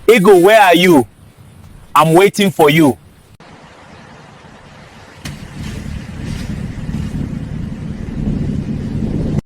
Ego, where are you? I'm waiting for you.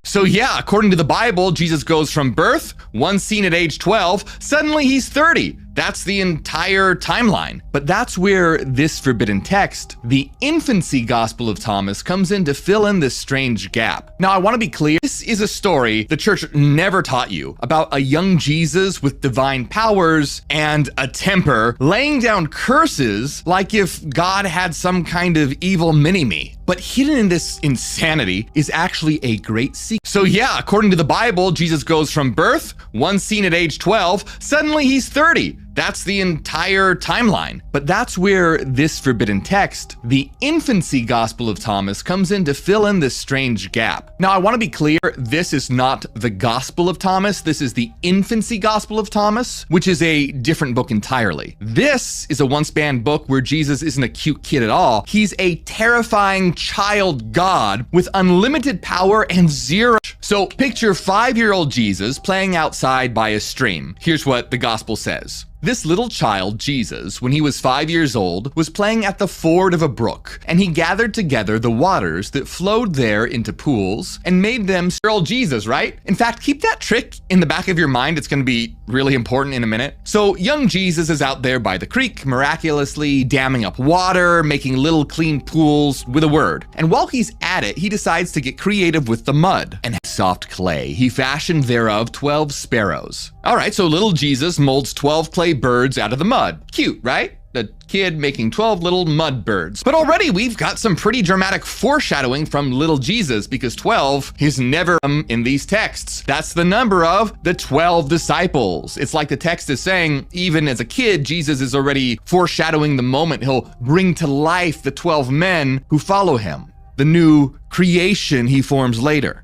So yeah, according to the Bible, Jesus goes from birth, one scene at age 12, suddenly he's 30. That's the entire timeline. But that's where this forbidden text, the infancy gospel of Thomas, comes in to fill in this strange gap. Now, I want to be clear, this is a story the church never taught you about a young Jesus with divine powers and a temper laying down curses like if God had some kind of evil mini-me. But hidden in this insanity is actually a great secret. So yeah, according to the Bible, Jesus goes from birth, one scene at age 12, suddenly he's 30. That's the entire timeline. But that's where this forbidden text, the infancy gospel of Thomas, comes in to fill in this strange gap. Now, I want to be clear, this is not the gospel of Thomas. This is the infancy gospel of Thomas, which is a different book entirely. This is a one-span book where Jesus isn't a cute kid at all. He's a terrifying child God with unlimited power and zero. So picture 5-year-old Jesus playing outside by a stream. Here's what the gospel says. This little child, Jesus, when he was 5 years old, was playing at the ford of a brook, and he gathered together the waters that flowed there into pools and made them sterile. Jesus, right? In fact, keep that trick in the back of your mind. It's going to be really important in a minute. So young Jesus is out there by the creek, miraculously damming up water, making little clean pools with a word. And while he's at it, he decides to get creative with the mud and soft clay. He fashioned thereof 12 sparrows. All right, so little Jesus molds 12 clay birds out of the mud. Cute, right? A kid making 12 little mud birds. But already we've got some pretty dramatic foreshadowing from little Jesus, because 12 is never in these texts. That's the number of the 12 disciples. It's like the text is saying, even as a kid, Jesus is already foreshadowing the moment he'll bring to life the 12 men who follow him, the new creation he forms later.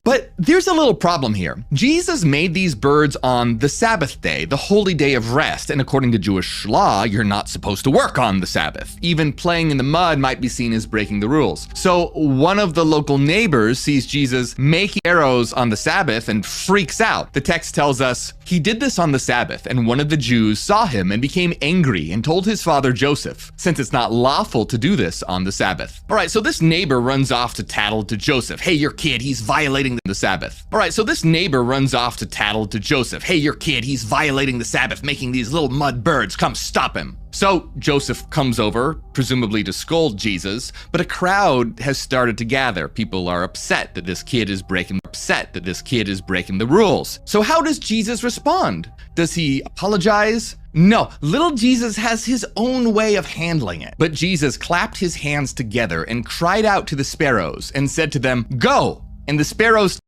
But there's a little problem here. Jesus made these birds on the Sabbath day, the holy day of rest, and according to Jewish law, you're not supposed to work on the Sabbath. Even playing in the mud might be seen as breaking the rules. So one of the local neighbors sees Jesus making arrows on the Sabbath and freaks out. The text tells us he did this on the Sabbath, and one of the Jews saw him and became angry and told his father Joseph, since it's not lawful to do this on the Sabbath. All right, so this neighbor runs off to tattle to Joseph. Hey, your kid, he's violating the Sabbath. All right, so this neighbor runs off to tattle to Joseph. Hey, your kid, he's violating the Sabbath, making these little mud birds. Come stop him. So Joseph comes over, presumably to scold Jesus, but a crowd has started to gather. People are upset that this kid is breaking the rules. So how does Jesus respond? Does he apologize? No, little Jesus has his own way of handling it. But Jesus clapped his hands together and cried out to the sparrows and said to them, "Go!" And the sparrows